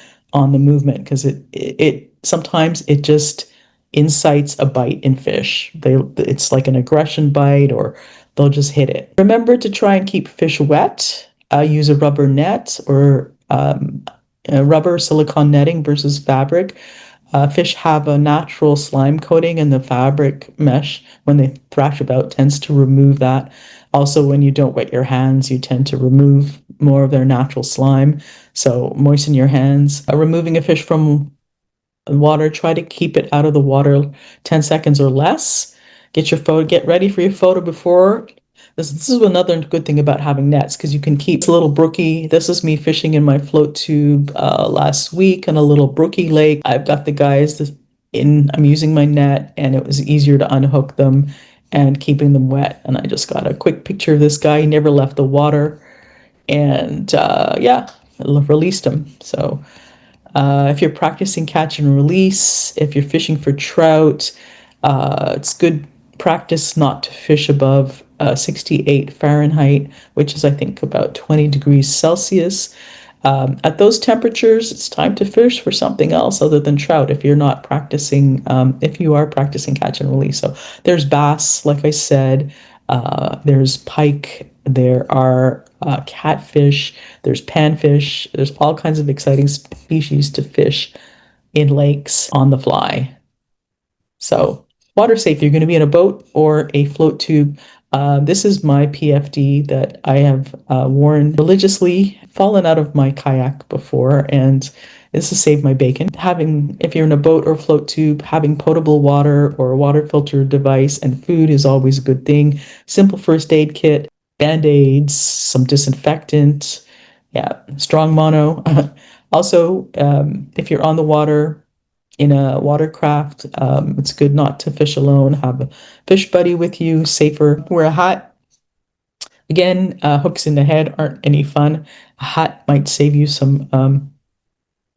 the movement, because it sometimes it just incites a bite in fish. It's like an aggression bite, or they'll just hit it. Remember to try and keep fish wet. Use a rubber net or rubber silicone netting versus fabric. Fish have a natural slime coating, and the fabric mesh, when they thrash about, tends to remove that. Also, when you don't wet your hands, you tend to remove more of their natural slime. So moisten your hands. Removing a fish from the water, try to keep it out of the water 10 seconds or less. Get ready for your photo before. This is another good thing about having nets, because you can keep a little brookie. This is me fishing in my float tube last week on a little brookie lake. I've got the guys I'm using my net, and it was easier to unhook them and keeping them wet. And I just got a quick picture of this guy. He never left the water, and released him. So if you're practicing catch and release, if you're fishing for trout, it's good practice not to fish above 68 Fahrenheit, which is, I think, about 20 degrees Celsius. At those temperatures, it's time to fish for something else other than trout if you're not practicing, if you are practicing catch and release. So there's bass, like I said, there's pike, there are catfish, there's panfish, there's all kinds of exciting species to fish in lakes on the fly. So water safe, you're going to be in a boat or a float tube. This is my PFD that I have worn religiously, fallen out of my kayak before, and This is save my bacon. If you're in a boat or float tube, having potable water or a water filter device and food is always a good thing. Simple first aid kit, Band-Aids, some disinfectant, strong mono. Also, if you're on the water in a watercraft, it's good not to fish alone. Have a fish buddy with you, safer. Wear a hat. Again, hooks in the head aren't any fun. A hat might save you some.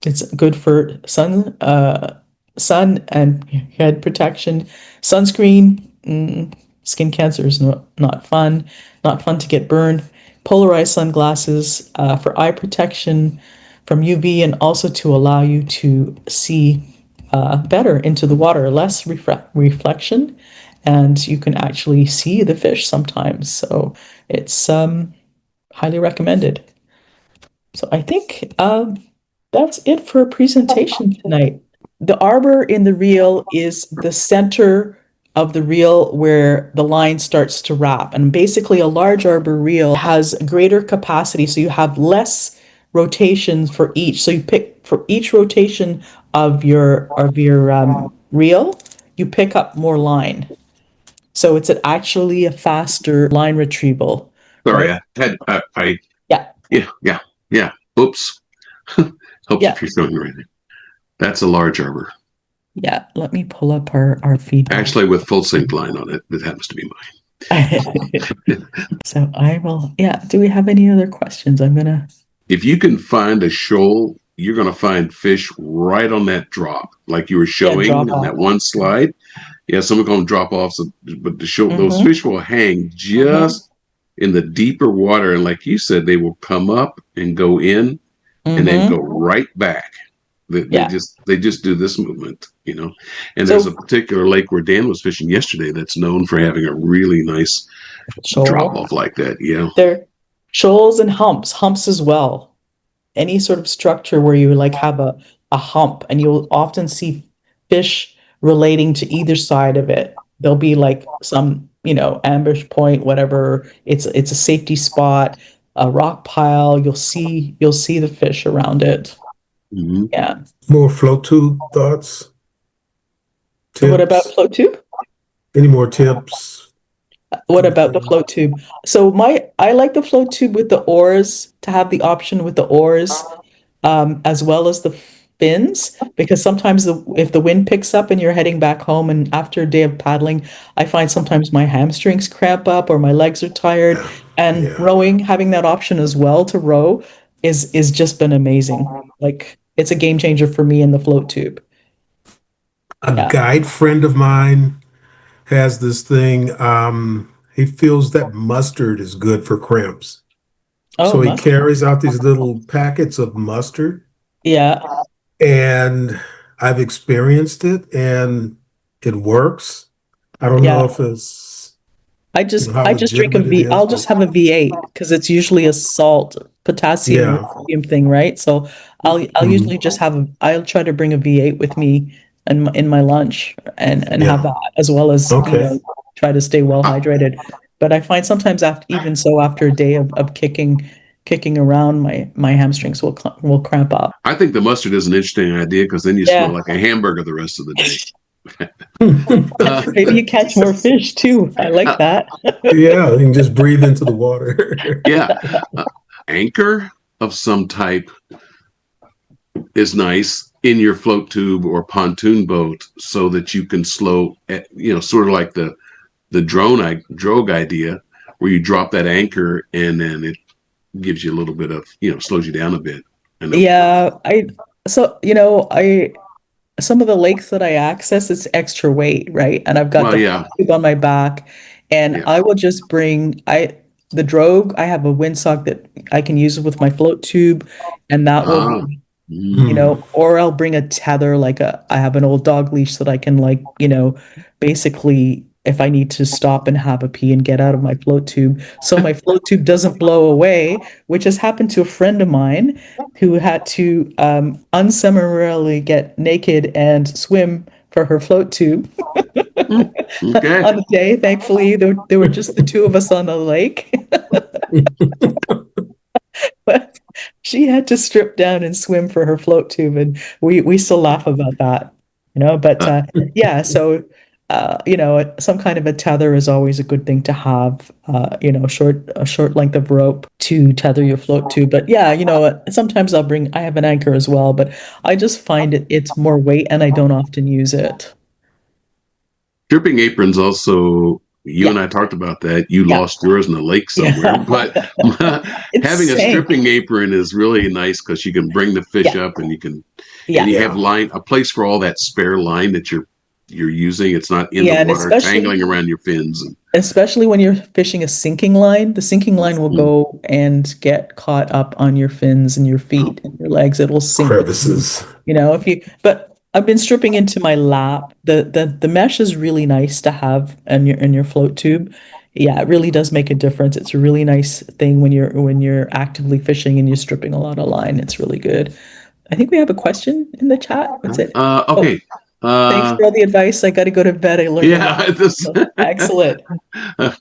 It's good for sun and head protection. Sunscreen, skin cancer is not fun. Not fun to get burned. Polarized sunglasses for eye protection from UV and also to allow you to see better into the water, less reflection, and you can actually see the fish sometimes. So it's highly recommended. So I think that's it for a presentation tonight. The arbor in the reel is the center of the reel where the line starts to wrap. And basically a large arbor reel has greater capacity, so you have less rotations for each. So you pick for each rotation of your reel, you pick up more line. So it's actually a faster line retrieval. Sorry, right? Yeah. Oops. Helps if you're showing right there. That's a large arbor. Yeah, let me pull up our feedback. Actually, with full sync line on it, that happens to be mine. So I will, do we have any other questions? If you can find a shoal, you're going to find fish right on that drop, like you were showing in that one slide. Yeah, some are going to drop off, but those fish will hang just in the deeper water. And like you said, they will come up and go in and then go right back. They just do this movement, And there's a particular lake where Dan was fishing yesterday that's known for having a really nice drop off like that. Yeah. They're shoals and humps as well. Any sort of structure where you have a hump, and you'll often see fish relating to either side of it. There'll be some, ambush point, whatever. It's a safety spot, a rock pile. You'll see the fish around it. Mm-hmm. Yeah. More float tube thoughts? Tips? What about float tube? Any more tips? What about the float tube? So I like the float tube with the oars, to have the option with the oars, as well as the fins, because sometimes if the wind picks up and you're heading back home, and after a day of paddling, I find sometimes my hamstrings cramp up or my legs are tired, and rowing, having that option as well to row is just been amazing. It's a game changer for me in the float tube. A guide friend of mine has this thing. He feels that mustard is good for cramps. So he carries out these little packets of mustard. Yeah. And I've experienced it, and it works. I don't know if it's I just drink I'll just have a V8 because it's usually a salt, potassium thing, right? So I'll usually just I'll try to bring a V8 with me in my lunch and have that, as well as try to stay well hydrated. But I find sometimes after a day of kicking around, my hamstrings will cramp up. I think the mustard is an interesting idea, because then you smell like a hamburger the rest of the day. Maybe you catch more fish too. I like that. You can just breathe into the water. Anchor of some type is nice in your float tube or pontoon boat, so that you can slow, sort of like the drogue idea, where you drop that anchor and then it gives you a little bit of, slows you down a bit. Some of the lakes that I access, it's extra weight, right? And I've got the tube on my back, and I will just bring the drogue. I have a windsock that I can use with my float tube, and that will, or I'll bring a tether, I have an old dog leash that I can basically, if I need to stop and have a pee and get out of my float tube, so my float tube doesn't blow away, which has happened to a friend of mine who had to unsummarily get naked and swim for her float tube. On the day. Thankfully, there were just the two of us on the lake. She had to strip down and swim for her float tube, and we still laugh about that, But yeah, so some kind of a tether is always a good thing to have. A short length of rope to tether your float to. But yeah, sometimes I have an anchor as well, but I just find it's more weight, and I don't often use it. Stripping aprons also. You and I talked about that. You lost yours in the lake somewhere, but having a stripping apron is really nice because you can bring the fish up, and you have a place for all that spare line that you're using. It's not in the water tangling around your fins. Especially when you're fishing a sinking line, the sinking line will go and get caught up on your fins and your feet and your legs. It'll sink. Crevices. But I've been stripping into my lap. The mesh is really nice to have in your float tube. Yeah, it really does make a difference. It's a really nice thing when you're actively fishing and you're stripping a lot of line. It's really good. I think we have a question in the chat. What's it? Okay. Thanks for all the advice. I got to go to bed. I learned excellent.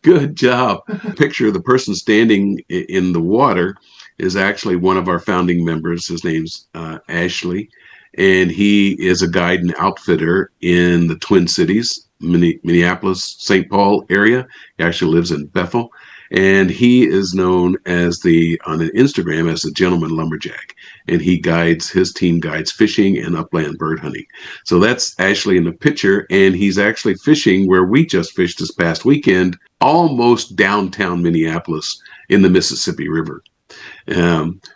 Good job. Picture of the person standing in the water is actually one of our founding members. His name's Ashley. And he is a guide and outfitter in the Twin Cities, Minneapolis, St. Paul area. He actually lives in Bethel. And he is known on Instagram as the Gentleman Lumberjack. And his team guides fishing and upland bird hunting. So that's Ashley in the picture. And he's actually fishing where we just fished this past weekend, almost downtown Minneapolis in the Mississippi River.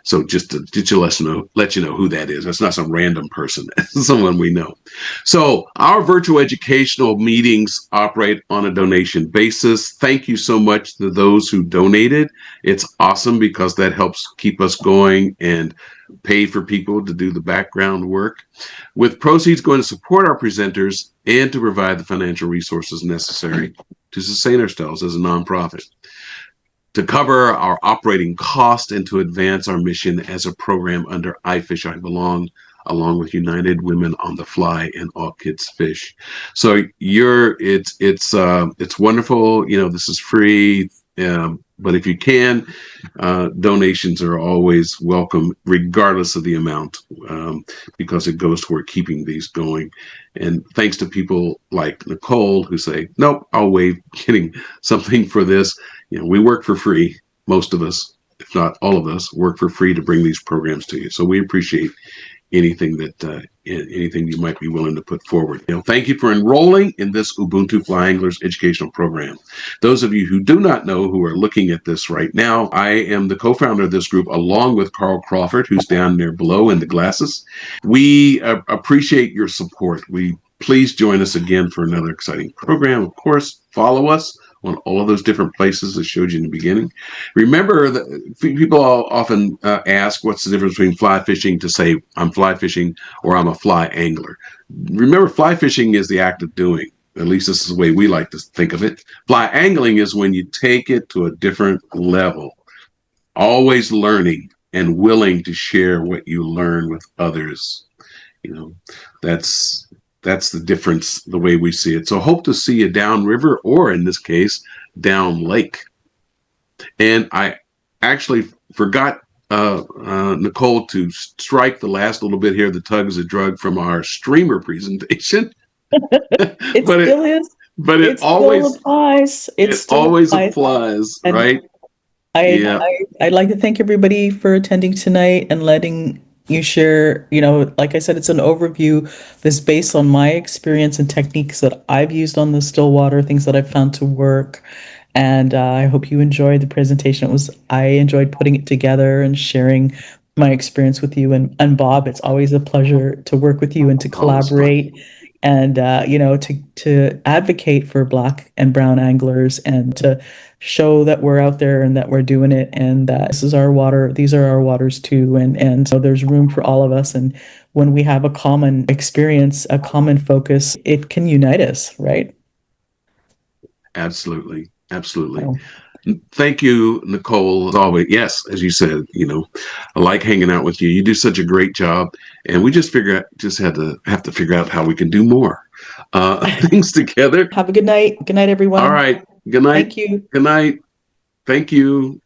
So just to let you know who that is. That's not some random person. It's someone we know. So our virtual educational meetings operate on a donation basis. Thank you so much to those who donated. It's awesome because that helps keep us going and pay for people to do the background work, with proceeds going to support our presenters and to provide the financial resources necessary to sustain ourselves as a nonprofit, to cover our operating cost, and to advance our mission as a program under iFishiBelong, along with United Women on the Fly and All Kids Fish. So it's wonderful. This is free, but if you can, donations are always welcome, regardless of the amount, because it goes toward keeping these going. And thanks to people like Nicole who say, nope, I'll waive getting something for this. We work for free. Most of us, if not all of us, work for free to bring these programs to you. So we appreciate anything you might be willing to put forward. Thank you for enrolling in this Ubuntu Fly Anglers educational program. Those of you who do not know, who are looking at this right now, I am the co-founder of this group, along with Carl Crawford, who's down there below in the glasses. We appreciate your support. Please join us again for another exciting program. Of course, follow us on all of those different places I showed you in the beginning. Remember that people often ask, what's the difference between fly fishing to say I'm fly fishing or I'm a fly angler? Remember, fly fishing is the act of doing. At least this is the way we like to think of it. Fly angling is when you take it to a different level, always learning and willing to share what you learn with others. That's the difference, the way we see it. So hope to see you downriver, or in this case, down lake. And I actually forgot, Nicole, to strike the last little bit here, the tug is a drug, from our streamer presentation. It still is. But it always applies. It always applies, right? I'd like to thank everybody for attending tonight and letting you share. Like I said, it's an overview that's based on my experience and techniques that I've used on the Stillwater, things that I've found to work. And I hope you enjoyed the presentation. I enjoyed putting it together and sharing my experience with you. And Bob, it's always a pleasure to work with you and to collaborate and to advocate for Black and brown anglers, and to show that we're out there and that we're doing it, and that this is our water, these are our waters too, and so there's room for all of us. And when we have a common experience, a common focus, it can unite us, right? Absolutely. Thank you, Nicole, as always. Yes, as you said, I like hanging out with you. You do such a great job, and we just have to figure out how we can do more things together. Have a good night. Good night, everyone. All right. Good night. Thank you. Good night. Thank you.